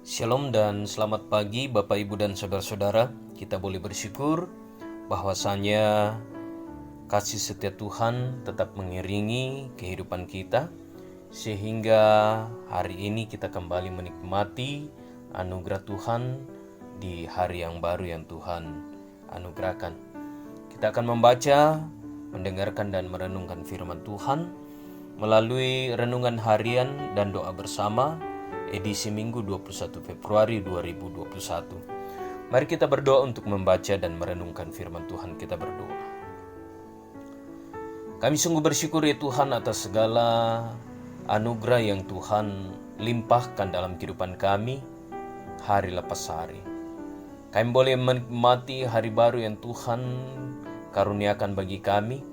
Shalom dan selamat pagi Bapak Ibu dan Saudara-saudara. Kita boleh bersyukur bahwasanya kasih setia Tuhan tetap mengiringi kehidupan kita, sehingga hari ini kita kembali menikmati anugerah Tuhan di hari yang baru yang Tuhan anugerahkan. Kita akan membaca, mendengarkan dan merenungkan firman Tuhan melalui renungan harian dan doa bersama edisi Minggu 21 Februari 2021. Mari kita berdoa untuk membaca dan merenungkan firman Tuhan. Kita berdoa. Kami sungguh bersyukur ya Tuhan atas segala anugerah yang Tuhan limpahkan dalam kehidupan kami hari lepas hari. Kami boleh menikmati hari baru yang Tuhan karuniakan bagi kami.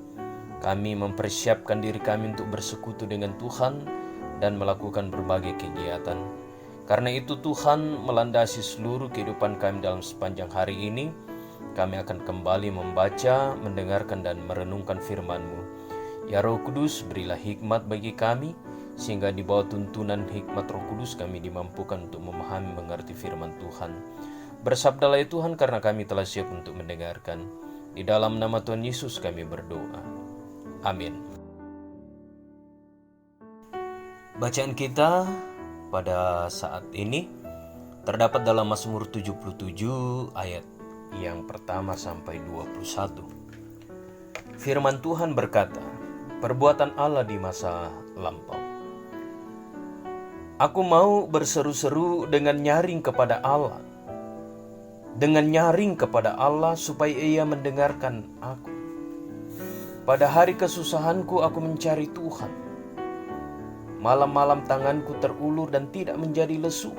Kami mempersiapkan diri kami untuk bersekutu dengan Tuhan dan melakukan berbagai kegiatan. Karena itu Tuhan melandasi seluruh kehidupan kami dalam sepanjang hari ini. Kami akan kembali membaca, mendengarkan dan merenungkan firman-Mu. Ya Roh Kudus, berilah hikmat bagi kami, sehingga di bawah tuntunan hikmat Roh Kudus kami dimampukan untuk memahami mengerti firman Tuhan. Bersabdalah ya Tuhan, karena kami telah siap untuk mendengarkan. Di dalam nama Tuhan Yesus kami berdoa. Amin. Bacaan kita pada saat ini terdapat dalam Mazmur 77 ayat yang pertama sampai 21. Firman Tuhan berkata, perbuatan Allah di masa lampau. Aku mau berseru-seru dengan nyaring kepada Allah. Dengan nyaring kepada Allah supaya Ia mendengarkan aku. Pada hari kesusahanku aku mencari Tuhan. Malam-malam tanganku terulur dan tidak menjadi lesu.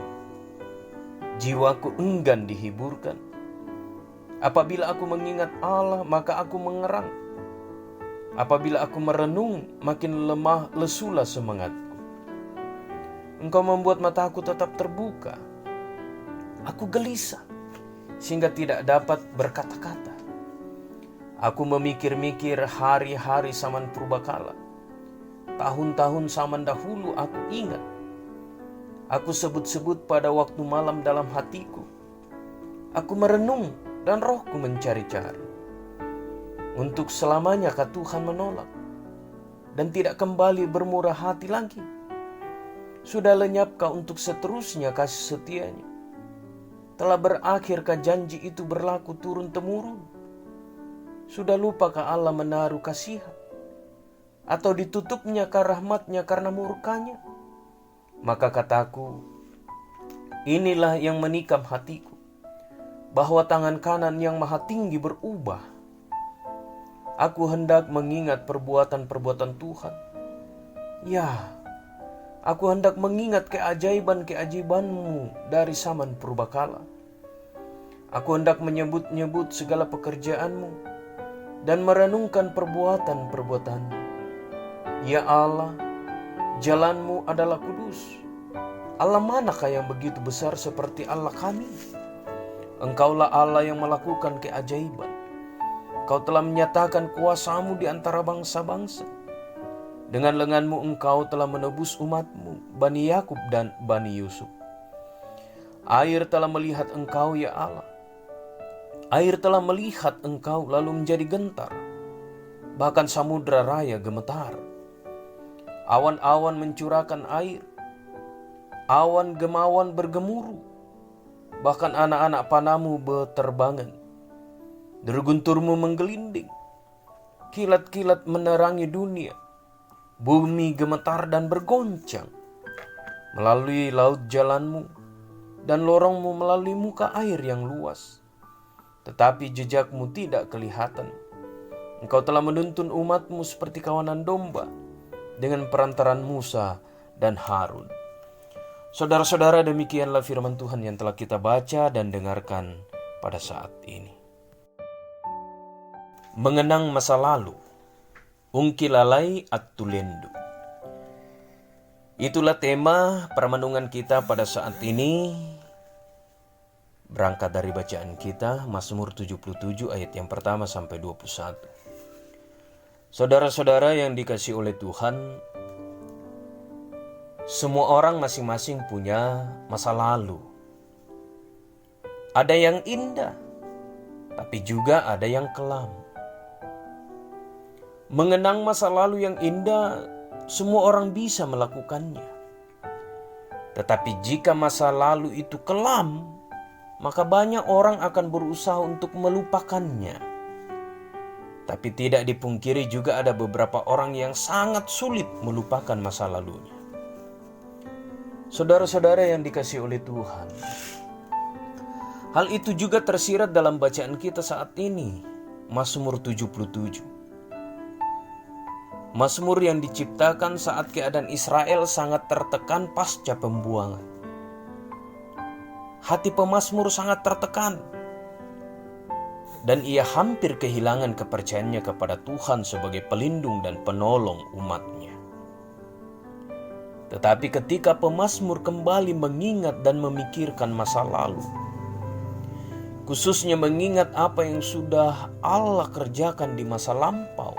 Jiwaku enggan dihiburkan. Apabila aku mengingat Allah, maka aku mengerang. Apabila aku merenung, makin lemah lesulah semangatku. Engkau membuat mataku tetap terbuka. Aku gelisah, sehingga tidak dapat berkata-kata. Aku memikir-mikir hari-hari zaman purbakala. Tahun-tahun zaman dahulu aku ingat. Aku sebut-sebut pada waktu malam dalam hatiku. Aku merenung dan rohku mencari-cari. Untuk selamanya kah Tuhan menolak dan tidak kembali bermurah hati lagi? Sudah lenyapkah untuk seterusnya kasih setianya? Telah berakhirkah janji itu berlaku turun-temurun? Sudah lupakah Allah menaruh kasihan? Atau ditutupnya rahmatnya karena murkanya? Maka kataku, inilah yang menikam hatiku, bahwa tangan kanan yang maha tinggi berubah. Aku hendak mengingat perbuatan-perbuatan Tuhan. Ya, aku hendak mengingat keajaiban-keajaiban-Mu dari zaman purbakala. Aku hendak menyebut-nyebut segala pekerjaan-Mu dan merenungkan perbuatan-perbuatan-Mu. Ya Allah, jalan-Mu adalah kudus. Allah manakah yang begitu besar seperti Allah kami? Engkaulah Allah yang melakukan keajaiban. Kau telah menyatakan kuasa-Mu di antara bangsa-bangsa. Dengan lengan-Mu Engkau telah menebus umat-Mu, Bani Yakub dan Bani Yusuf. Air telah melihat Engkau, ya Allah. Air telah melihat Engkau lalu menjadi gentar. Bahkan samudra raya gemetar. Awan-awan mencurahkan air. Awan gemawan bergemuruh. Bahkan anak-anak panamu berterbangan. Derguntur-Mu menggelinding. Kilat-kilat menerangi dunia. Bumi gemetar dan bergoncang. Melalui laut jalan-Mu dan lorong-Mu melalui muka air yang luas. Tetapi jejak-Mu tidak kelihatan. Engkau telah menuntun umat-Mu seperti kawanan domba dengan perantaran Musa dan Harun. Saudara-saudara, demikianlah firman Tuhan yang telah kita baca dan dengarkan pada saat ini. Mengenang masa lalu, ungkilalai atulendu. Itulah tema permenungan kita pada saat ini. Berangkat dari bacaan kita, Mazmur 77 ayat yang pertama sampai 21. Saudara-saudara yang dikasihi oleh Tuhan, Semua orang masing-masing punya masa lalu, Ada yang indah, tapi juga ada yang kelam. Mengenang masa lalu yang indah, semua orang bisa melakukannya. Tetapi jika masa lalu itu kelam, maka banyak orang akan berusaha untuk melupakannya. Tapi tidak dipungkiri juga ada beberapa orang yang sangat sulit melupakan masa lalunya. Saudara-saudara yang dikasihi oleh Tuhan, hal itu juga tersirat dalam bacaan kita saat ini, Mazmur 77. Mazmur yang diciptakan saat keadaan Israel sangat tertekan pasca pembuangan. Hati pemazmur sangat tertekan, dan ia hampir kehilangan kepercayaannya kepada Tuhan sebagai pelindung dan penolong umatnya. Tetapi ketika pemazmur kembali mengingat dan memikirkan masa lalu, khususnya mengingat apa yang sudah Allah kerjakan di masa lampau,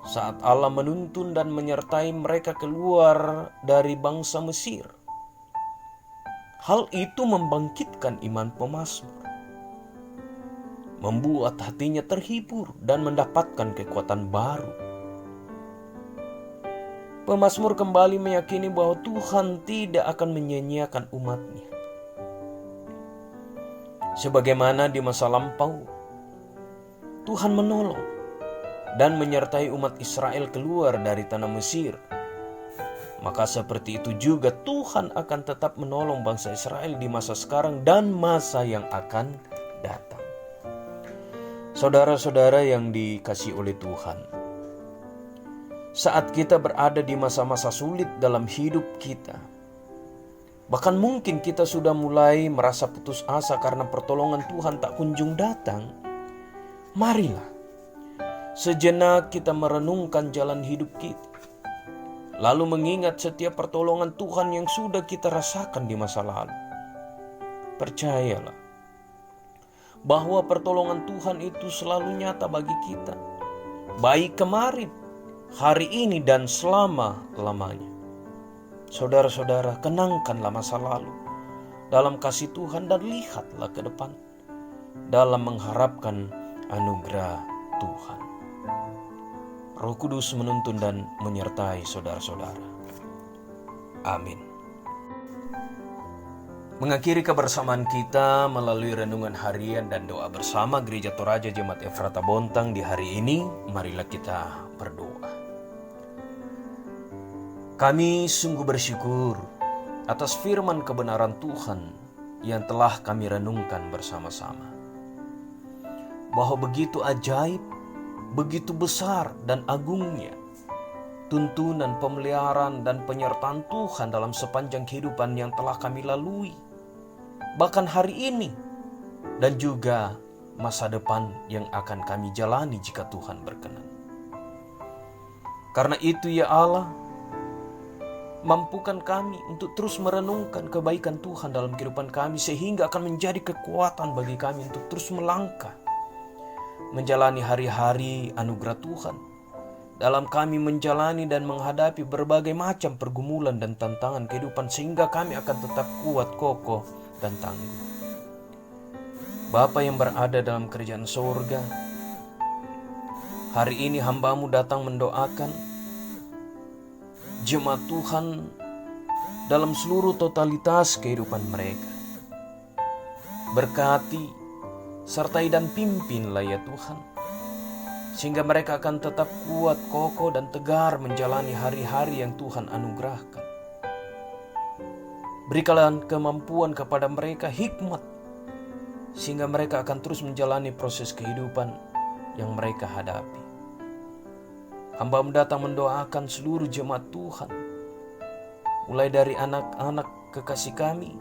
saat Allah menuntun dan menyertai mereka keluar dari bangsa Mesir, hal itu membangkitkan iman pemazmur, membuat hatinya terhibur dan mendapatkan kekuatan baru. Pemazmur kembali meyakini bahwa Tuhan tidak akan menyia-nyiakan umatnya. Sebagaimana di masa lampau, Tuhan menolong dan menyertai umat Israel keluar dari tanah Mesir. Maka seperti itu juga Tuhan akan tetap menolong bangsa Israel di masa sekarang dan masa yang akan datang. Saudara-saudara yang dikasihi oleh Tuhan, saat kita berada di masa-masa sulit dalam hidup kita, bahkan mungkin kita sudah mulai merasa putus asa karena pertolongan Tuhan tak kunjung datang, marilah sejenak kita merenungkan jalan hidup kita, lalu mengingat setiap pertolongan Tuhan yang sudah kita rasakan di masa lalu. Percayalah bahwa pertolongan Tuhan itu selalu nyata bagi kita, baik kemarin, hari ini, dan selama-lamanya. Saudara-saudara, kenangkanlah masa lalu dalam kasih Tuhan dan lihatlah ke depan dalam mengharapkan anugerah Tuhan. Roh Kudus menuntun dan menyertai saudara-saudara. Amin. Mengakhiri kebersamaan kita melalui renungan harian dan doa bersama Gereja Toraja Jemaat Efrata Bontang di hari ini, marilah kita berdoa. Kami sungguh bersyukur atas firman kebenaran Tuhan yang telah kami renungkan bersama-sama. Bahwa begitu ajaib, begitu besar dan agungnya tuntunan, pemeliharaan, dan penyertaan Tuhan dalam sepanjang kehidupan yang telah kami lalui, bahkan hari ini, dan juga masa depan yang akan kami jalani jika Tuhan berkenan. Karena itu ya Allah, mampukan kami untuk terus merenungkan kebaikan Tuhan dalam kehidupan kami, sehingga akan menjadi kekuatan bagi kami untuk terus melangkah menjalani hari-hari anugerah Tuhan dalam kami menjalani dan menghadapi berbagai macam pergumulan dan tantangan kehidupan, sehingga kami akan tetap kuat, kokoh, dan tangguh. Bapa yang berada dalam kerajaan sorga, hari ini hamba-Mu datang mendoakan jemaat Tuhan dalam seluruh totalitas kehidupan mereka. Berkati, sertai dan pimpinlah ya Tuhan, sehingga mereka akan tetap kuat, kokoh, dan tegar menjalani hari-hari yang Tuhan anugerahkan. Berikanlah kemampuan kepada mereka, hikmat, sehingga mereka akan terus menjalani proses kehidupan yang mereka hadapi. Hamba-Mu datang mendoakan seluruh jemaat Tuhan, mulai dari anak-anak kekasih kami,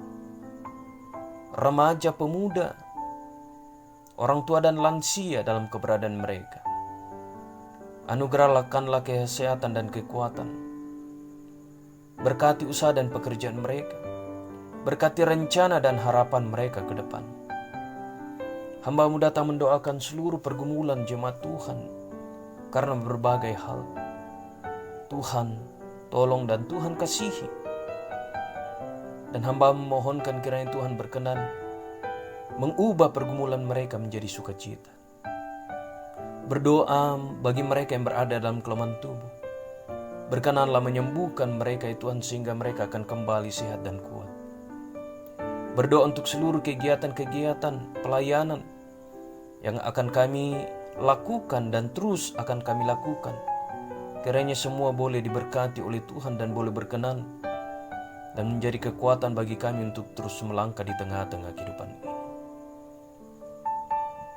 remaja, pemuda, orang tua dan lansia dalam keberadaan mereka. Anugerahkanlah kesehatan dan kekuatan. Berkati usaha dan pekerjaan mereka. Berkati rencana dan harapan mereka ke depan. Hamba-Mu datang mendoakan seluruh pergumulan jemaat Tuhan karena berbagai hal. Tuhan tolong dan Tuhan kasihi. Dan hamba-Mu mohonkan kiranya Tuhan berkenan mengubah pergumulan mereka menjadi sukacita. Berdoa bagi mereka yang berada dalam kelemahan tubuh. Berkenanlah menyembuhkan mereka ya Tuhan, sehingga mereka akan kembali sehat dan kuat. Berdoa untuk seluruh kegiatan-kegiatan pelayanan yang akan kami lakukan dan terus akan kami lakukan. Kiranya semua boleh diberkati oleh Tuhan dan boleh berkenan dan menjadi kekuatan bagi kami untuk terus melangkah di tengah-tengah kehidupan ini.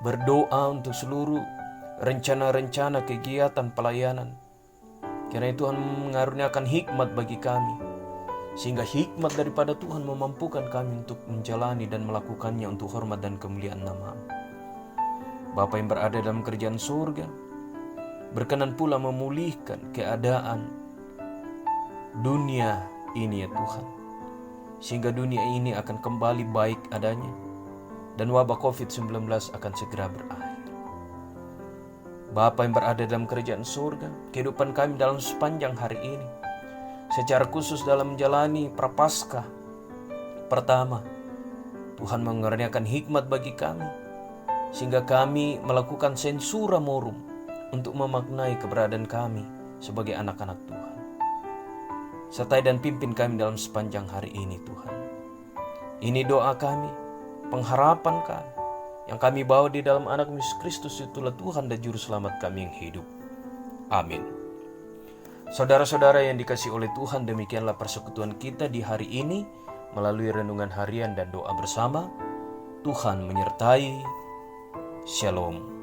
Berdoa untuk seluruh rencana-rencana kegiatan pelayanan. Kiranya Tuhan mengaruniakan hikmat bagi kami, sehingga hikmat daripada Tuhan memampukan kami untuk menjalani dan melakukannya untuk hormat dan kemuliaan nama-Mu. Bapa yang berada dalam kerajaan surga, berkenan pula memulihkan keadaan dunia ini ya Tuhan, sehingga dunia ini akan kembali baik adanya dan wabah COVID-19 akan segera berakhir. Bapa yang berada dalam kerajaan surga, kehidupan kami dalam sepanjang hari ini, secara khusus dalam menjalani Prapaskah pertama, Tuhan mengaruniakan hikmat bagi kami, sehingga kami melakukan sensura morum untuk memaknai keberadaan kami sebagai anak-anak Tuhan. Sertai dan pimpin kami dalam sepanjang hari ini Tuhan. Ini doa kami, pengharapan kami, yang kami bawa di dalam anak Yesus Kristus, itulah Tuhan dan Juru Selamat kami yang hidup. Amin. Saudara-saudara yang dikasihi oleh Tuhan, demikianlah persekutuan kita di hari ini melalui renungan harian dan doa bersama. Tuhan menyertai. Shalom.